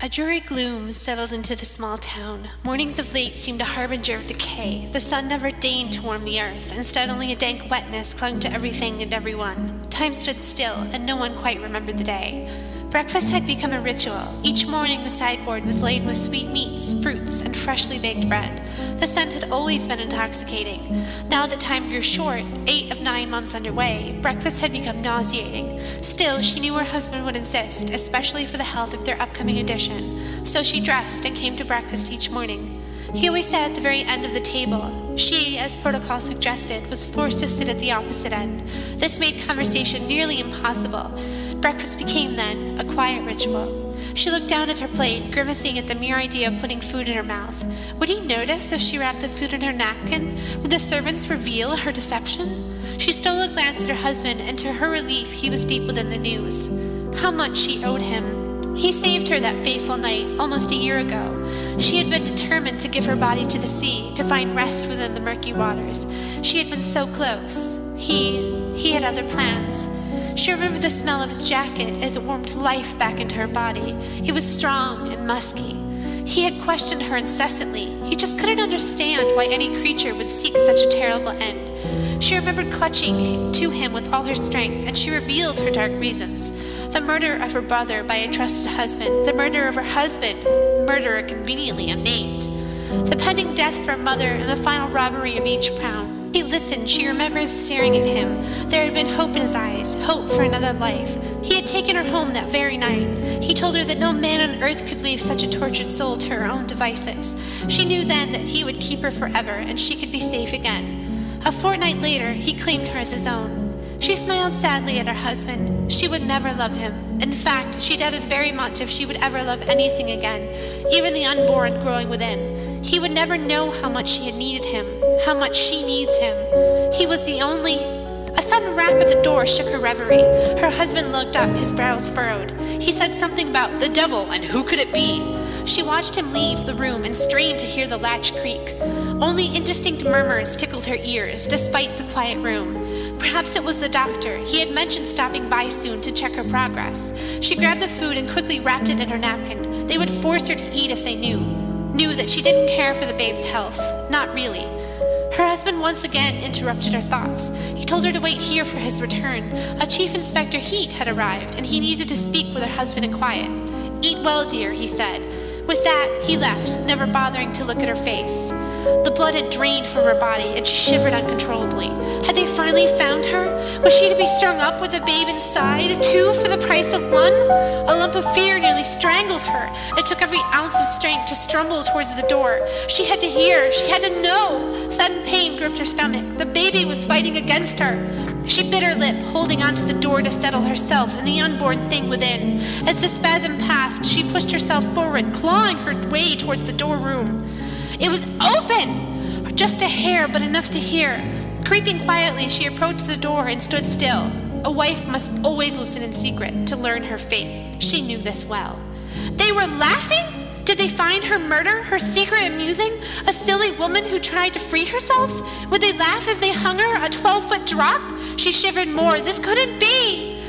A dreary gloom settled into the small town. Mornings of late seemed a harbinger of decay. The sun never deigned to warm the earth. Instead, only a dank wetness clung to everything and everyone. Time stood still, and no one quite remembered the day. Breakfast had become a ritual. Each morning the sideboard was laden with sweet meats, fruits, and freshly baked bread. The scent had always been intoxicating. Now that time grew short, 8 of 9 months underway, breakfast had become nauseating. Still, she knew her husband would insist, especially for the health of their upcoming addition. So she dressed and came to breakfast each morning. He always sat at the very end of the table. She, as protocol suggested, was forced to sit at the opposite end. This made conversation nearly impossible. Breakfast became, then, a quiet ritual. She looked down at her plate, grimacing at the mere idea of putting food in her mouth. Would he notice if she wrapped the food in her napkin? Would the servants reveal her deception? She stole a glance at her husband, and to her relief, he was deep within the news. How much she owed him. He saved her that fateful night, almost a year ago. She had been determined to give her body to the sea, to find rest within the murky waters. She had been so close. He had other plans. She remembered the smell of his jacket as it warmed life back into her body. It was strong and musky. He had questioned her incessantly. He just couldn't understand why any creature would seek such a terrible end. She remembered clutching to him with all her strength, and she revealed her dark reasons. The murder of her brother by a trusted husband, the murder of her husband, murderer conveniently unnamed, the pending death of her mother, and the final robbery of each pound. He listened. She remembers staring at him. There had been hope in his eyes, hope for another life. He had taken her home that very night. He told her that no man on earth could leave such a tortured soul to her own devices. She knew then that he would keep her forever, and she could be safe again. A fortnight later, he claimed her as his own. She smiled sadly at her husband. She would never love him. In fact, she doubted very much if she would ever love anything again, even the unborn growing within. He would never know how much she had needed him, how much she needs him. He was the only... A sudden rap at the door shook her reverie. Her husband looked up, his brows furrowed. He said something about the devil, and who could it be? She watched him leave the room and strained to hear the latch creak. Only indistinct murmurs tickled her ears, despite the quiet room. Perhaps it was the doctor. He had mentioned stopping by soon to check her progress. She grabbed the food and quickly wrapped it in her napkin. They would force her to eat if they knew that she didn't care for the babe's health. Not really. Her husband once again interrupted her thoughts. He told her to wait here for his return. A Chief Inspector Heat had arrived, and he needed to speak with her husband in quiet. "Eat well, dear," he said. With that, he left, never bothering to look at her face. The blood had drained from her body, and she shivered uncontrollably. Had they finally found her? Was she to be strung up with a babe inside, 2 for the price of 1? A lump of fear nearly strangled her. It took every ounce of strength to stumble towards the door. She had to hear. She had to know. Sudden pain gripped her stomach. The baby was fighting against her. She bit her lip, holding onto the door to settle herself and the unborn thing within. As the spasm passed, she pushed herself forward, clawing her way towards the door room. It was open! Just a hair, but enough to hear. Creeping quietly, she approached the door and stood still. A wife must always listen in secret to learn her fate. She knew this well. They were laughing? Did they find her murder, her secret amusing? A silly woman who tried to free herself? Would they laugh as they hung her, a 12-foot drop? She shivered more. This couldn't be!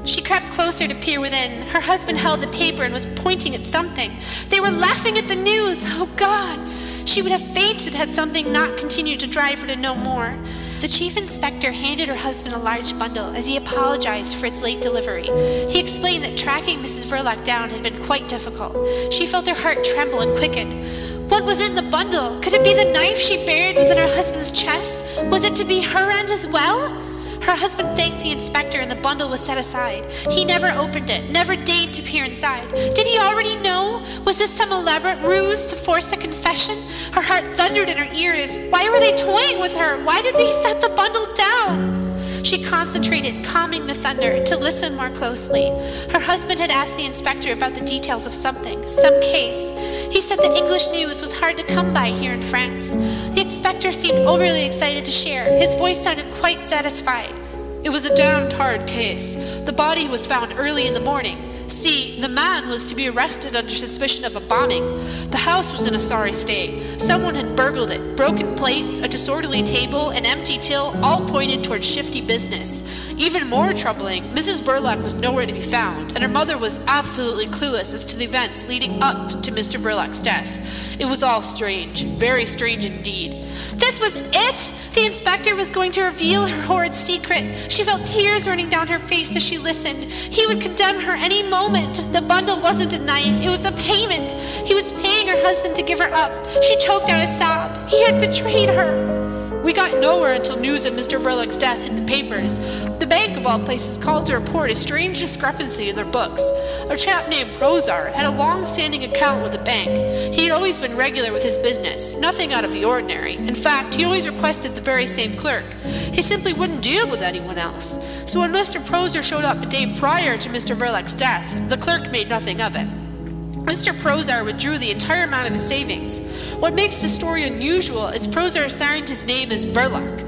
She crept closer to peer within. Her husband held the paper and was pointing at something. They were laughing at the news. Oh, God! She would have fainted had something not continued to drive her to know more. The Chief Inspector handed her husband a large bundle as he apologized for its late delivery. He explained that tracking Mrs. Verloc down had been quite difficult. She felt her heart tremble and quicken. What was in the bundle? Could it be the knife she buried within her husband's chest? Was it to be her end as well? Her husband thanked the inspector and the bundle was set aside. He never opened it, never deigned to peer inside. Did he already know? Was this some elaborate ruse to force a confession? Her heart thundered in her ears. Why were they toying with her? Why did they set the bundle down? She concentrated, calming the thunder, to listen more closely. Her husband had asked the inspector about the details of something, some case. He said that English news was hard to come by here in France. The inspector seemed overly excited to share. His voice sounded quite satisfied. It was a damned hard case. The body was found early in the morning. See, the man was to be arrested under suspicion of a bombing. The house was in a sorry state. Someone had burgled it. Broken plates, a disorderly table, an empty till, all pointed toward shifty business. Even more troubling, Mrs. Verloc was nowhere to be found, and her mother was absolutely clueless as to the events leading up to Mr. Verloc's death. It was all strange, very strange indeed. This was it! The inspector was going to reveal her horrid secret. She felt tears running down her face as she listened. He would condemn her any moment. The bundle wasn't a knife, it was a payment. He was paying her husband to give her up. She choked out a sob. He had betrayed her. We got nowhere until news of Mr. Verloc's death hit the papers. The bank, of all places, called to report a strange discrepancy in their books. A chap named Prozar had a long-standing account with the bank. He had always been regular with his business, nothing out of the ordinary. In fact, he always requested the very same clerk. He simply wouldn't deal with anyone else. So when Mr. Prozar showed up a day prior to Mr. Verloc's death, the clerk made nothing of it. Mr. Prozar withdrew the entire amount of his savings. What makes the story unusual is Prozar signed his name as Verloc.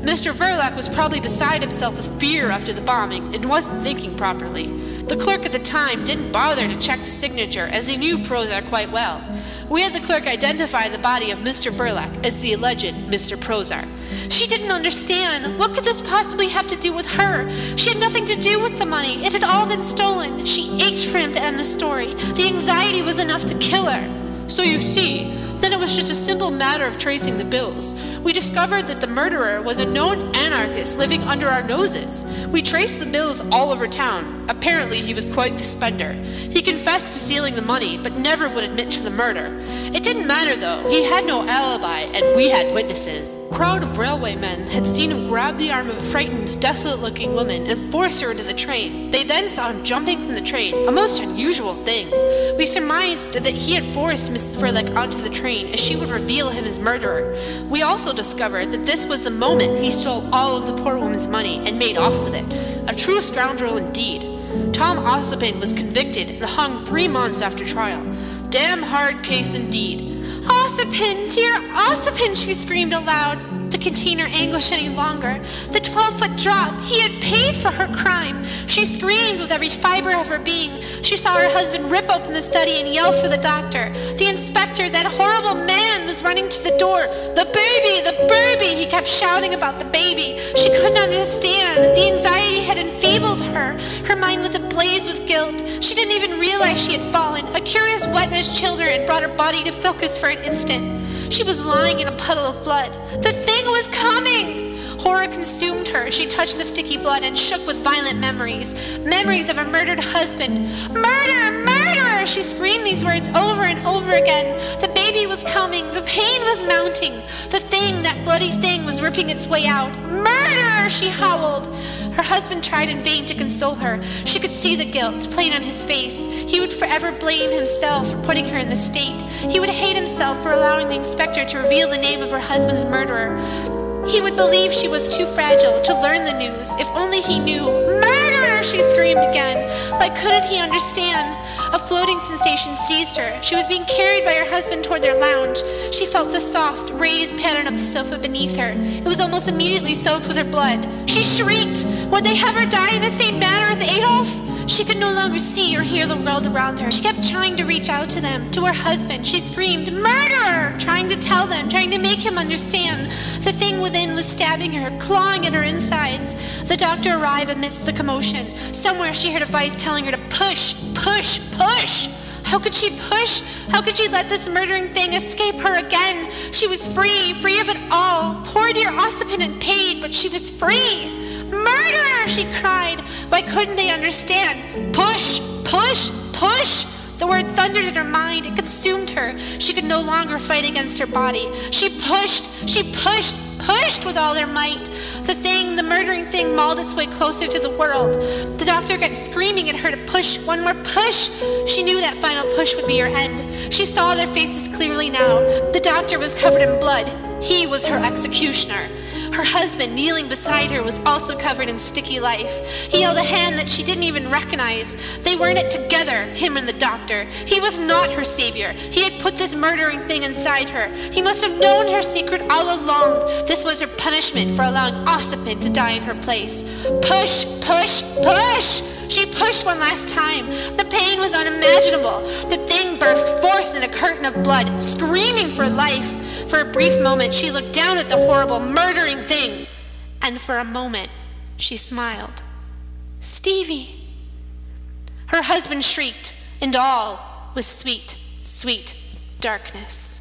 Mr. Verloc was probably beside himself with fear after the bombing and wasn't thinking properly. The clerk at the time didn't bother to check the signature, as he knew Prozar quite well. We had the clerk identify the body of Mr. Verloc as the alleged Mr. Prozar. She didn't understand. What could this possibly have to do with her? She had nothing to do with the money. It had all been stolen. She ached for him to end the story. The anxiety was enough to kill her. So you see, then it was just a simple matter of tracing the bills. We discovered that the murderer was a known anarchist living under our noses. We traced the bills all over town. Apparently he was quite the spender. He confessed to stealing the money, but never would admit to the murder. It didn't matter though, he had no alibi and we had witnesses. A crowd of railway men had seen him grab the arm of a frightened, desolate-looking woman and force her into the train. They then saw him jumping from the train, a most unusual thing. We surmised that he had forced Mrs. Verloc onto the train as she would reveal him as murderer. We also discovered that this was the moment he stole all of the poor woman's money and made off with it. A true scoundrel indeed. Tom Ossipin was convicted and hung 3 months after trial. Damn hard case indeed. Ossipin, dear Ossipin, she screamed aloud. To contain her anguish any longer. The 12-foot drop. He had paid for her crime. She screamed with every fiber of her being. She saw her husband rip open the study and yell for the doctor. The inspector, that horrible man, was running to the door. The baby! The baby! He kept shouting about the baby. She couldn't understand. The anxiety had enfeebled her. Her mind was ablaze with guilt. She didn't even realize she had fallen. A curious wetness chilled her and brought her body to focus for an instant. She was lying in a puddle of blood. The thing was coming! Horror consumed her. She touched the sticky blood and shook with violent memories. Memories of a murdered husband. Murder! Murder! She screamed these words over and over again. The baby was coming. The pain was mounting. The thing, that bloody thing, was ripping its way out. Murder! She howled. Her husband tried in vain to console her. She could see the guilt plain on his face. He would forever blame himself for putting her in this state. He would hate himself for allowing the inspector to reveal the name of her husband's murderer. He would believe she was too fragile to learn the news. If only he knew. Murder! She screamed again. Why couldn't he understand? A floating sensation seized her. She was being carried by her husband toward their lounge. She felt the soft, raised pattern of the sofa beneath her. It was almost immediately soaked with her blood. She shrieked. Would they have her die in the same manner as Adolf? She could no longer see or hear the world around her. She kept trying to reach out to them, to her husband. She screamed, "Murderer!" trying to tell them, trying to make him understand. The thing within was stabbing her, clawing at her insides. The doctor arrived amidst the commotion. Somewhere she heard a voice telling her to push, push, push. How could she push? How could she let this murdering thing escape her again? She was free, free of it all. Poor dear Ossipin had paid, but she was free. Murder! She cried. Why couldn't they understand? Push! Push! Push! The word thundered in her mind. It consumed her. She could no longer fight against her body. She pushed! She pushed! Pushed with all their might. The thing, the murdering thing, mauled its way closer to the world. The doctor kept screaming at her to push. One more push! She knew that final push would be her end. She saw their faces clearly now. The doctor was covered in blood. He was her executioner. Her husband, kneeling beside her, was also covered in sticky life. He held a hand that she didn't even recognize. They were in it together, him and the doctor. He was not her savior. He had put this murdering thing inside her. He must have known her secret all along. This was her punishment for allowing Ossipin to die in her place. Push, push, push! She pushed one last time. The pain was unimaginable. The thing burst forth in a curtain of blood, screaming for life. For a brief moment, she looked down at the horrible, murdering thing. And for a moment, she smiled. Stevie. Her husband shrieked, and all was sweet, sweet darkness.